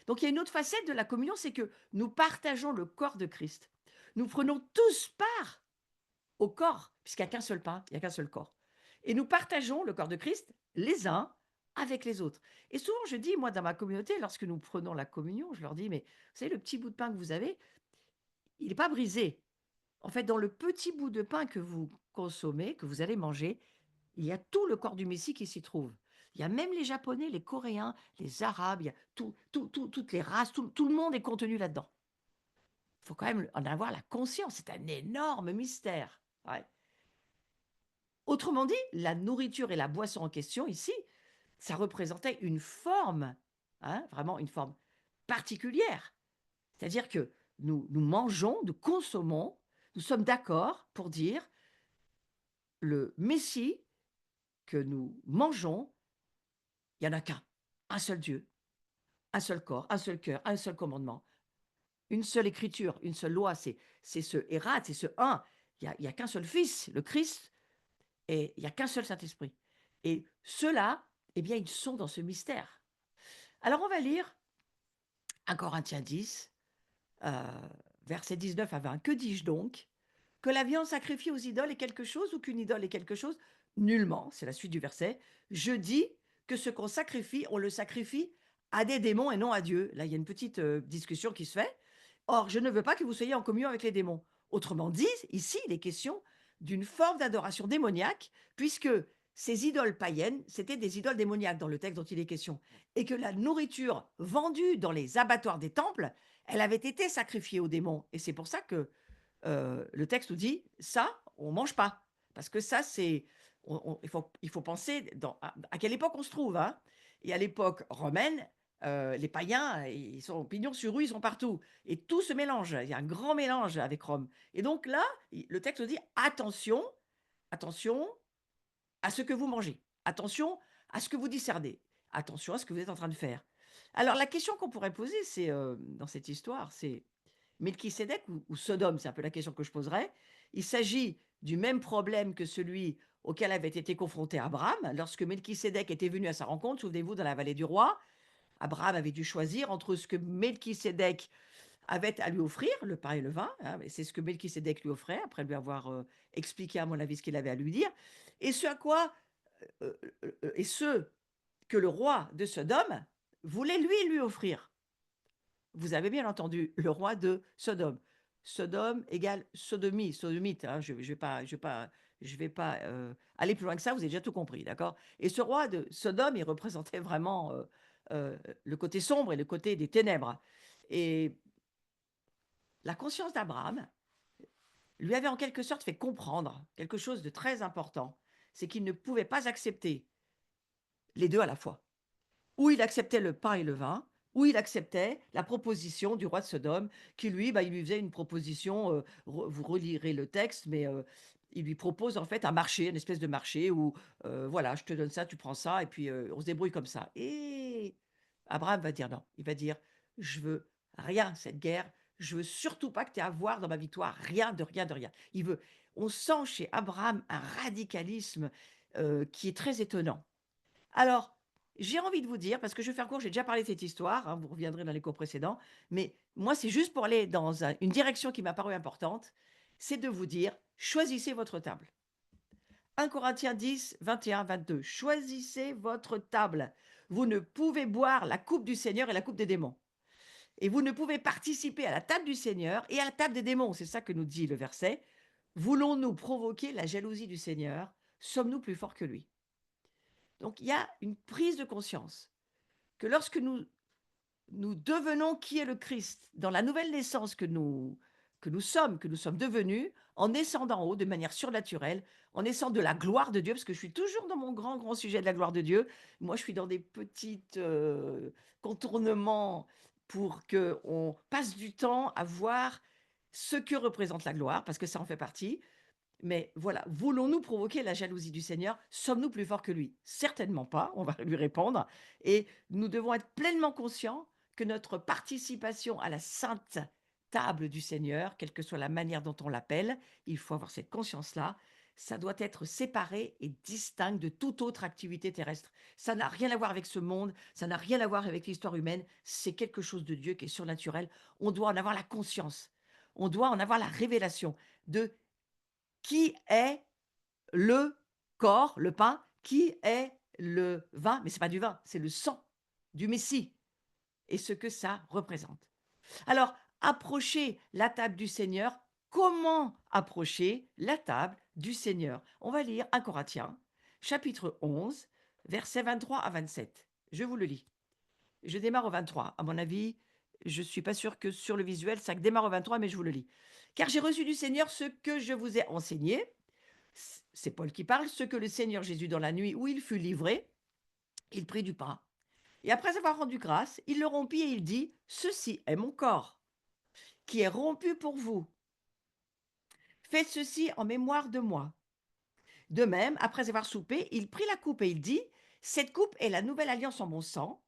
Donc il y a une autre facette de la communion, c'est que nous partageons le corps de Christ. Nous prenons tous part au corps, puisqu'il n'y a qu'un seul pain, il n'y a qu'un seul corps. Et nous partageons le corps de Christ les uns avec les autres. Et souvent, je dis, moi, dans ma communauté, lorsque nous prenons la communion, je leur dis, mais vous savez, le petit bout de pain que vous avez, il n'est pas brisé. En fait, dans le petit bout de pain que vous consommez, que vous allez manger, il y a tout le corps du Messie qui s'y trouve. Il y a même les Japonais, les Coréens, les Arabes, il y a toutes les races, tout le monde est contenu là-dedans. Il faut quand même en avoir la conscience, c'est un énorme mystère. Ouais. Autrement dit, la nourriture et la boisson en question ici, ça représentait une forme, hein, vraiment une forme particulière. C'est-à-dire que nous mangeons, nous consommons, nous sommes d'accord pour dire le Messie que nous mangeons, il y en a qu'un, un seul Dieu, un seul corps, un seul cœur, un seul commandement, une seule écriture, une seule loi. C'est ce Hérat, c'est ce un. Il y a qu'un seul Fils, le Christ, et il y a qu'un seul Saint-Esprit. Et ceux-là, eh bien, ils sont dans ce mystère. Alors, on va lire 1 Corinthiens 10, heu, versets 19 à 20. « Que dis-je donc? Que la viande sacrifiée aux idoles est quelque chose ou qu'une idole est quelque chose? Nullement. » C'est la suite du verset. « Je dis que ce qu'on sacrifie, on le sacrifie à des démons et non à Dieu. » Là, il y a une petite, discussion qui se fait. « Or, je ne veux pas que vous soyez en communion avec les démons. » Autrement dit, ici, il est question d'une forme d'adoration démoniaque, puisque ces idoles païennes, c'étaient des idoles démoniaques dans le texte dont il est question, et que la nourriture vendue dans les abattoirs des temples, elle avait été sacrifiée aux démons. Et c'est pour ça que le texte nous dit: «Ça, on mange pas». Parce que ça, c'est il faut penser dans à quelle époque on se trouve, hein? Et à l'époque romaine, les païens, ils sont pignon sur rue, ils sont partout et tout se mélange. Il y a un grand mélange avec Rome et donc là, i le texte nous dit: «Attention, attention à ce que vous mangez. Attention à ce que vous discernez. Attention à ce que vous êtes en train de faire». Alors la question qu'on pourrait poser, c'est, dans cette histoire, c'est Melchisédek ou Sodome? C'est un peu la question que je poserais. Il s'agit du même problème que celui auquel avait été confronté Abraham. Lorsque Melchisédek était venu à sa rencontre, souvenez-vous, dans la vallée du roi, Abraham avait dû choisir entre ce que Melchisédek avait à lui offrir, le pain et le vin, hein, mais c'est ce que Melchisédek lui offrait, après lui avoir expliqué, à mon avis, ce qu'il avait à lui dire, et ce à quoi, et ce que le roi de Sodome voulait lui offrir. Vous avez bien entendu, le roi de Sodome. Sodome égale sodomie, sodomite, hein, je vais pas, aller plus loin que ça, vous avez déjà tout compris, d'accord? Et ce roi de Sodome, il représentait vraiment, le côté sombre et le côté des ténèbres. Et la conscience d'Abraham lui avait en quelque sorte fait comprendre quelque chose de très important, c'est qu'il ne pouvait pas accepter les 2 à la fois. Ou il acceptait le pain et le vin, ou il acceptait la proposition du roi de Sodome qui lui, bah, il lui faisait une proposition, re vous relirez le texte, mais il lui propose en fait un marché, une espèce de marché où, voilà: «Je te donne ça, tu prends ça et puis, on se débrouille comme ça» et Abraham va dire non. Il va dire: «Je veux rien, cette guerre, je veux surtout pas que tu aies à voir dans ma victoire, rien de rien de rien». On sent chez Abraham un radicalisme, qui est très étonnant. Alors, j'ai envie de vous dire, parce que je vais faire court, j'ai déjà parlé de cette histoire, hein, vous reviendrez dans les cours précédents, mais moi, c'est juste pour aller dans une direction qui m'a paru importante, c'est de vous dire, choisissez votre table. 1 Corinthiens 10, 21, 22. Choisissez votre table. Vous ne pouvez boire la coupe du Seigneur et la coupe des démons. Et vous ne pouvez participer à la table du Seigneur et à la table des démons. C'est ça que nous dit le verset. Voulons-nous provoquer la jalousie du Seigneur? Sommes-nous plus forts que lui? Donc il y a une prise de conscience que lorsque nous devenons qui est le Christ, dans la nouvelle naissance que nous sommes devenus, en naissant d'en haut de manière surnaturelle, en naissant de la gloire de Dieu, parce que je suis toujours dans mon grand, grand sujet de la gloire de Dieu. Moi, je suis dans des petites contournements pour qu'on passe du temps à voir ce que représente la gloire, parce que ça en fait partie. Mais voilà, voulons-nous provoquer la jalousie du Seigneur? Sommes-nous plus forts que lui? Certainement pas, on va lui répondre. Et nous devons être pleinement conscients que notre participation à la sainte table du Seigneur, quelle que soit la manière dont on l'appelle, il faut avoir cette conscience-là, ça doit être séparé et distinct de toute autre activité terrestre. Ça n'a rien à voir avec ce monde, ça n'a rien à voir avec l'histoire humaine, c'est quelque chose de Dieu qui est surnaturel. On doit en avoir la conscience, on doit en avoir la révélation de qui est le corps, le pain, qui est le vin, mais c'est pas du vin, c'est le sang du Messie et ce que ça représente. Alors, approcher la table du Seigneur, comment approcher la table du Seigneur? On va lire 1 Corinthiens, chapitre 11, versets 23 à 27. Je vous le lis. Je démarre au 23. À mon avis, je ne suis pas sûre que sur le visuel, ça démarre au 23, mais je vous le lis. Car j'ai reçu du Seigneur ce que je vous ai enseigné. C'est Paul qui parle. Ce que le Seigneur Jésus, dans la nuit où il fut livré, il prit du pain. Et après avoir rendu grâce, il le rompit et il dit, ceci est mon corps qui est rompu pour vous. Faites ceci en mémoire de moi. De même, après avoir soupé, il prit la coupe et il dit, cette coupe est la nouvelle alliance en mon sang.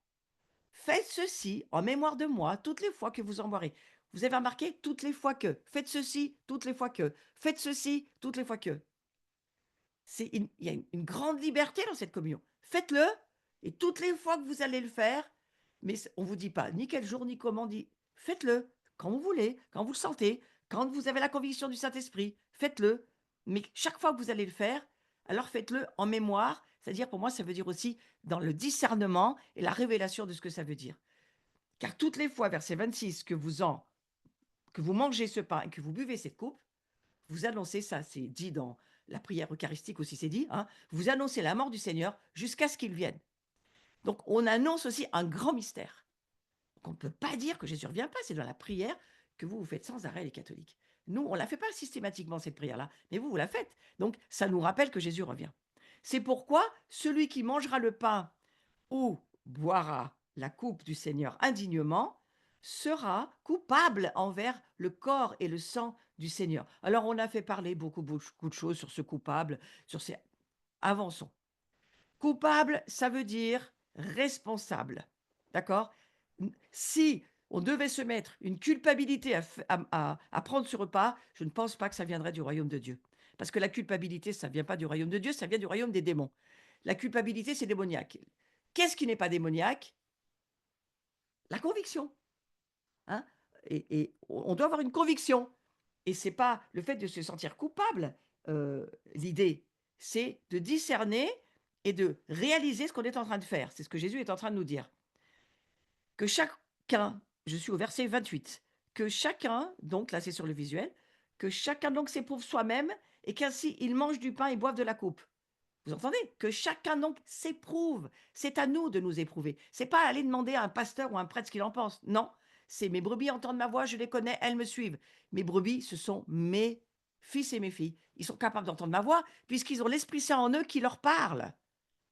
Faites ceci en mémoire de moi toutes les fois que vous en boirez. Vous avez remarqué, toutes les fois que. Faites ceci, toutes les fois que. Faites ceci, toutes les fois que. Il y a une grande liberté dans cette communion. Faites-le, et toutes les fois que vous allez le faire, mais on ne vous dit pas ni quel jour, ni comment, dit faites-le, quand vous voulez, quand vous le sentez, quand vous avez la conviction du Saint-Esprit, faites-le. Mais chaque fois que vous allez le faire, alors faites-le en mémoire, c'est-à-dire pour moi, ça veut dire aussi dans le discernement et la révélation de ce que ça veut dire. Car toutes les fois, verset 26, que vous mangez ce pain et que vous buvez cette coupe, vous annoncez, ça c'est dit dans la prière eucharistique aussi, c'est dit, hein, vous annoncez la mort du Seigneur jusqu'à ce qu'il vienne. Donc on annonce aussi un grand mystère. On ne peut pas dire que Jésus ne revient pas, c'est dans la prière que vous faites sans arrêt, les catholiques. Nous, on ne la fait pas systématiquement, cette prière-là, mais vous la faites. Donc ça nous rappelle que Jésus revient. C'est pourquoi celui qui mangera le pain ou boira la coupe du Seigneur indignement sera coupable envers le corps et le sang du Seigneur. Alors on a fait parler beaucoup de choses sur ce coupable, sur ces... Avançons. Coupable, ça veut dire responsable. D'accord? Si on devait se mettre une culpabilité à prendre ce repas, je ne pense pas que ça viendrait du royaume de Dieu. Parce que la culpabilité, ça ne vient pas du royaume de Dieu, ça vient du royaume des démons. La culpabilité, c'est démoniaque. Qu'est-ce qui n'est pas démoniaque? La conviction. Hein? Et on doit avoir une conviction. Et c'est pas le fait de se sentir coupable, l'idée. C'est de discerner et de réaliser ce qu'on est en train de faire. C'est ce que Jésus est en train de nous dire. Que chacun, je suis au verset 28, que chacun, donc là c'est sur le visuel, que chacun donc s'éprouve soi-même et qu'ainsi il mange du pain et boive de la coupe. Vous entendez? Que chacun donc s'éprouve. C'est à nous de nous éprouver. C'est pas aller demander à un pasteur ou à un prêtre ce qu'il en pense. Non, c'est mes brebis entendent ma voix, je les connais, elles me suivent. Mes brebis, ce sont mes fils et mes filles. Ils sont capables d'entendre ma voix puisqu'ils ont l'Esprit Saint en eux qui leur parle.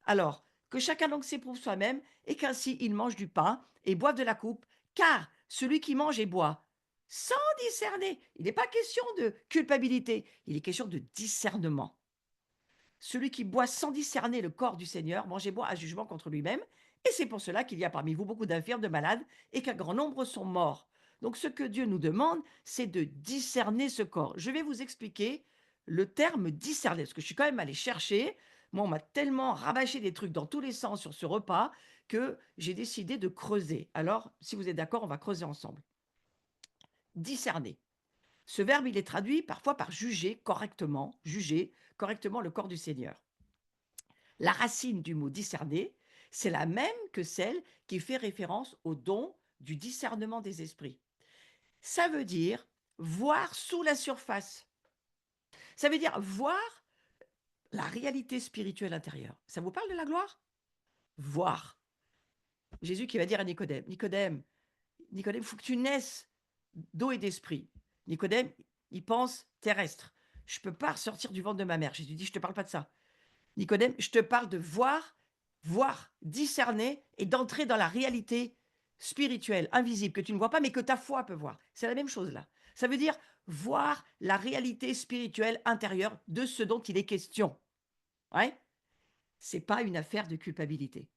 Alors, que chacun donc s'éprouve soi-même et qu'ainsi il mange du pain et boive de la coupe, car celui qui mange et boit sans discerner, il n'est pas question de culpabilité, il est question de discernement. Celui qui boit sans discerner le corps du Seigneur mange et boit à jugement contre lui-même. Et c'est pour cela qu'il y a parmi vous beaucoup d'infirmes, de malades, et qu'un grand nombre sont morts. Donc ce que Dieu nous demande, c'est de discerner ce corps. Je vais vous expliquer le terme discerner, parce que je suis quand même allée chercher. Moi, on m'a tellement rabâché des trucs dans tous les sens sur ce repas que j'ai décidé de creuser. Alors, si vous êtes d'accord, on va creuser ensemble. Discerner. Ce verbe, il est traduit parfois par juger correctement le corps du Seigneur. La racine du mot discerner, c'est la même que celle qui fait référence au don du discernement des esprits. Ça veut dire voir sous la surface. Ça veut dire voir la réalité spirituelle intérieure. Ça vous parle de la gloire? Voir. Jésus qui va dire à Nicodème, Nicodème, il faut que tu naisses d'eau et d'esprit. Nicodème, il pense terrestre. Je ne peux pas ressortir du ventre de ma mère. Jésus dit, je ne te parle pas de ça. Nicodème, je te parle de voir, discerner et d'entrer dans la réalité spirituelle, invisible, que tu ne vois pas, mais que ta foi peut voir. C'est la même chose là. Ça veut dire voir la réalité spirituelle intérieure de ce dont il est question. Ouais. C'est pas une affaire de culpabilité.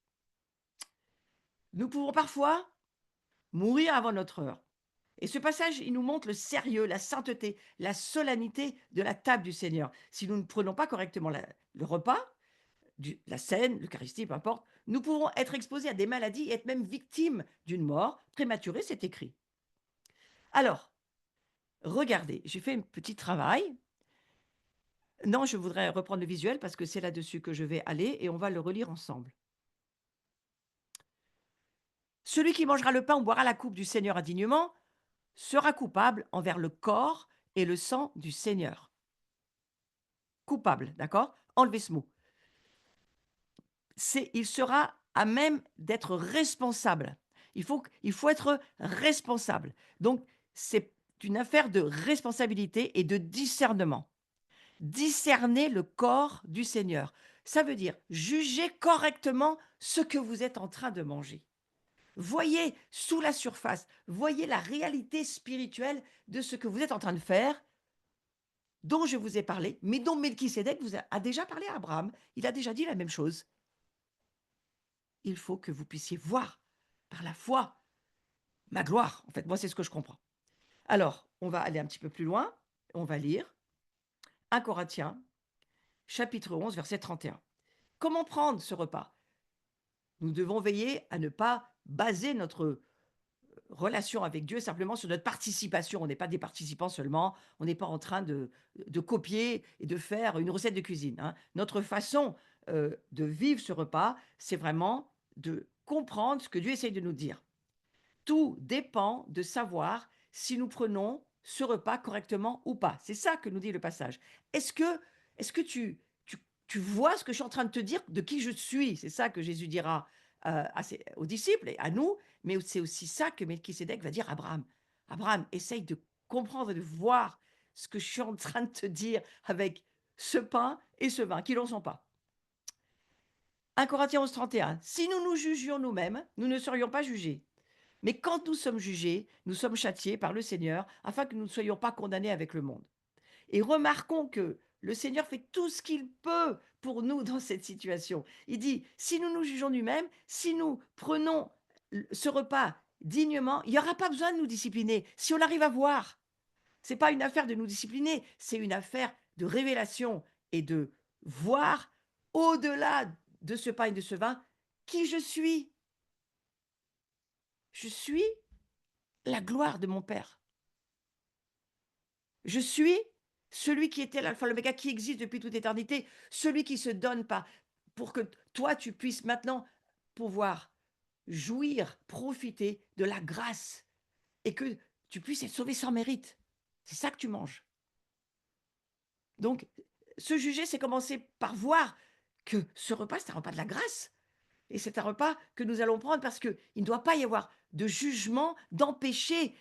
Nous pouvons parfois mourir avant notre heure. Et ce passage, il nous montre le sérieux, la sainteté, la solennité de la table du Seigneur. Si nous ne prenons pas correctement le repas, la scène, l'Eucharistie, peu importe, nous pouvons être exposés à des maladies et être même victimes d'une mort prématurée, c'est écrit. Alors, regardez, j'ai fait un petit travail. Non, je voudrais reprendre le visuel parce que c'est là-dessus que je vais aller et on va le relire ensemble. Celui qui mangera le pain ou boira la coupe du Seigneur indignement sera coupable envers le corps et le sang du Seigneur. Coupable, d'accord? Enlevez ce mot. Il sera à même d'être responsable. Il faut être responsable. Donc, c'est une affaire de responsabilité et de discernement. Discerner le corps du Seigneur. Ça veut dire juger correctement ce que vous êtes en train de manger. Voyez sous la surface, voyez la réalité spirituelle de ce que vous êtes en train de faire, dont je vous ai parlé, mais dont Melchisédek a déjà parlé à Abraham. Il a déjà dit la même chose. Il faut que vous puissiez voir par la foi ma gloire. En fait, moi, c'est ce que je comprends. Alors, on va aller un petit peu plus loin. On va lire 1 Corinthiens, chapitre 11, verset 31. Comment prendre ce repas? Nous devons veiller à ne pas baser notre relation avec Dieu simplement sur notre participation. On n'est pas des participants seulement. On n'est pas en train de copier et de faire une recette de cuisine, hein. Notre façon de vivre ce repas, c'est vraiment de comprendre ce que Dieu essaye de nous dire. Tout dépend de savoir si nous prenons ce repas correctement ou pas. C'est ça que nous dit le passage. Est-ce que, tu vois ce que je suis en train de te dire, de qui je suis? C'est ça que Jésus dira aux disciples et à nous, mais c'est aussi ça que Melchisédek va dire à Abraham. Abraham, essaye de comprendre et de voir ce que je suis en train de te dire avec ce pain et ce vin, qui n'en sont pas. 1 Corinthiens 11, 31. Si nous nous jugions nous-mêmes, nous ne serions pas jugés. Mais quand nous sommes jugés, nous sommes châtiés par le Seigneur afin que nous ne soyons pas condamnés avec le monde. Et remarquons que le Seigneur fait tout ce qu'il peut pour nous dans cette situation. Il dit, si nous nous jugeons nous-mêmes, si nous prenons ce repas dignement, il n'y aura pas besoin de nous discipliner. Si on arrive à voir, ce n'est pas une affaire de nous discipliner, c'est une affaire de révélation et de voir au-delà de ce pain et de ce vin qui je suis. Je suis la gloire de mon Père. Je suis celui qui était l'alpha, l'oméga, qui existe depuis toute éternité, celui qui se donne pas pour que toi, tu puisses maintenant pouvoir jouir, profiter de la grâce et que tu puisses être sauvé sans mérite. C'est ça que tu manges. Donc, se juger, c'est commencer par voir que ce repas, c'est un repas de la grâce. Et c'est un repas que nous allons prendre parce qu'il ne doit pas y avoir de jugement, d'empêcher,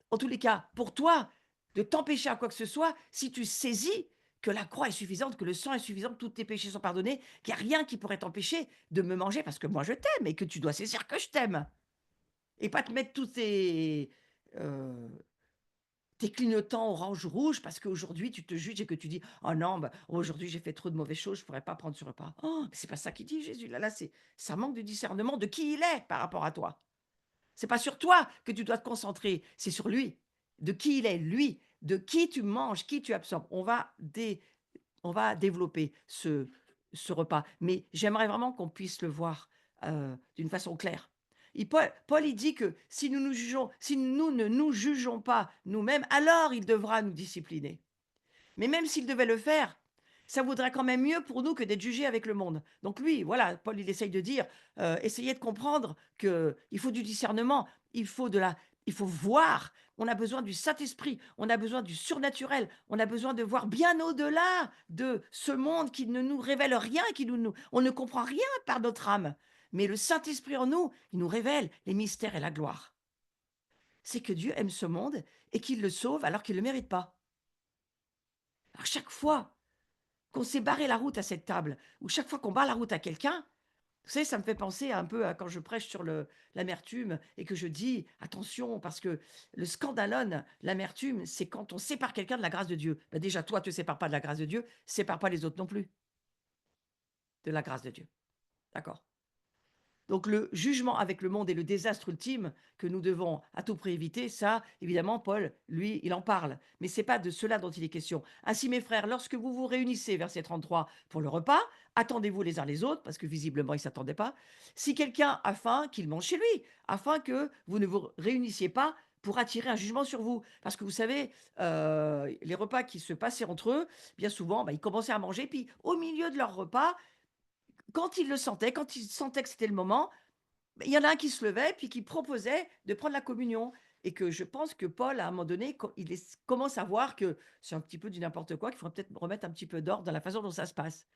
en tous les cas, pour toi, de t'empêcher à quoi que ce soit, si tu saisis que la croix est suffisante, que le sang est suffisant, que tous tes péchés sont pardonnés, qu'il n'y a rien qui pourrait t'empêcher de me manger parce que moi je t'aime et que tu dois saisir que je t'aime. Et pas te mettre tous tes clignotants orange-rouge parce qu'aujourd'hui tu te juges et que tu dis oh non, bah, aujourd'hui j'ai fait trop de mauvaises choses, je ne pourrais pas prendre ce repas. Oh, mais c'est pas ça qu'il dit Jésus. Là, ça manque de discernement de qui il est par rapport à toi. C'est pas sur toi que tu dois te concentrer, c'est sur lui. De qui il est, lui, de qui tu manges, qui tu absorbes. On va développer ce repas. Mais j'aimerais vraiment qu'on puisse le voir d'une façon claire. Paul, il dit que si nous ne nous jugeons pas nous-mêmes, alors il devra nous discipliner. Mais même s'il devait le faire, ça vaudrait quand même mieux pour nous que d'être jugés avec le monde. Donc lui, voilà, Paul, il essaye de dire, essayez de comprendre qu'il faut du discernement, il faut voir, on a besoin du Saint-Esprit, on a besoin du surnaturel, on a besoin de voir bien au-delà de ce monde qui ne nous révèle rien, on ne comprend rien par notre âme. Mais le Saint-Esprit en nous, il nous révèle les mystères et la gloire. C'est que Dieu aime ce monde et qu'il le sauve alors qu'il ne le mérite pas. Alors chaque fois qu'on s'est barré la route à cette table, ou chaque fois qu'on barre la route à quelqu'un, vous savez, ça me fait penser un peu à quand je prêche sur l'amertume et que je dis attention, parce que le scandalone, l'amertume, c'est quand on sépare quelqu'un de la grâce de Dieu. Ben déjà, toi, tu ne te sépares pas de la grâce de Dieu, sépare pas les autres non plus de la grâce de Dieu. D'accord? Donc le jugement avec le monde et le désastre ultime que nous devons à tout prix éviter, ça, évidemment, Paul, lui, il en parle. Mais c'est pas de cela dont il est question. Ainsi, mes frères, lorsque vous vous réunissez, verset 33, pour le repas, attendez-vous les uns les autres, parce que visiblement, ils ne s'attendaient pas. Si quelqu'un a faim, qu'il mange chez lui, afin que vous ne vous réunissiez pas pour attirer un jugement sur vous. Parce que vous savez, les repas qui se passaient entre eux, bien souvent, bah, ils commençaient à manger, puis au milieu de leur repas, quand ils le sentaient, quand ils sentaient que c'était le moment, beh, il y en a un qui se levait, puis qui proposait de prendre la communion et que je pense que Paul, à un moment donné, il commence à voir que c'est un petit peu du n'importe quoi, qu'il faudrait peut-être remettre un petit peu d'ordre dans la façon dont ça se passe.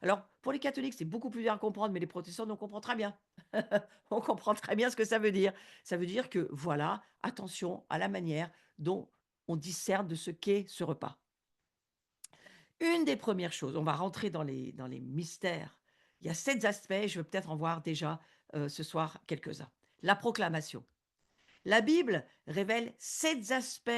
Alors, pour les catholiques, c'est beaucoup plus dur à comprendre, mais les protestants, nous, on comprend très bien. On comprend très bien ce que ça veut dire. Ça veut dire que, voilà, attention à la manière dont on discerne de ce qu'est ce repas. Une des premières choses, on va rentrer dans les mystères. Il y a 7 aspects, je veux peut-être en voir déjà, ce soir quelques-uns. La proclamation. La Bible révèle 7 aspects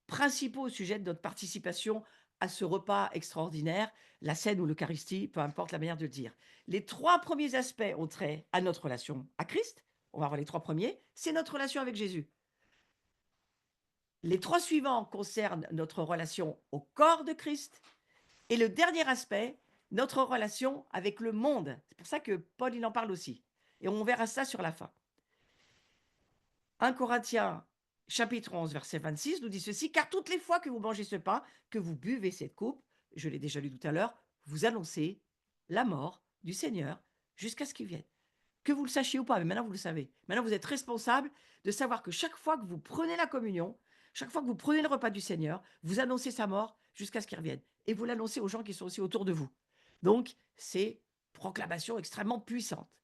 principaux au sujet de notre participation à ce repas extraordinaire, la scène ou l'Eucharistie, peu importe la manière de le dire. Les 3 premiers aspects ont trait à notre relation à Christ. On va voir les 3 premiers, c'est notre relation avec Jésus. Les 3 suivants concernent notre relation au corps de Christ. Et le dernier aspect, notre relation avec le monde. C'est pour ça que Paul, il en parle aussi. Et on verra ça sur la fin. 1 Corinthiens, chapitre 11, verset 26, nous dit ceci: car toutes les fois que vous mangez ce pain, que vous buvez cette coupe, je l'ai déjà lu tout à l'heure, vous annoncez la mort du Seigneur jusqu'à ce qu'il vienne. Que vous le sachiez ou pas, mais maintenant vous le savez. Maintenant vous êtes responsable de savoir que chaque fois que vous prenez la communion, chaque fois que vous prenez le repas du Seigneur, vous annoncez sa mort jusqu'à ce qu'il revienne. Et vous l'annoncez aux gens qui sont aussi autour de vous. Donc, c'est proclamation extrêmement puissante.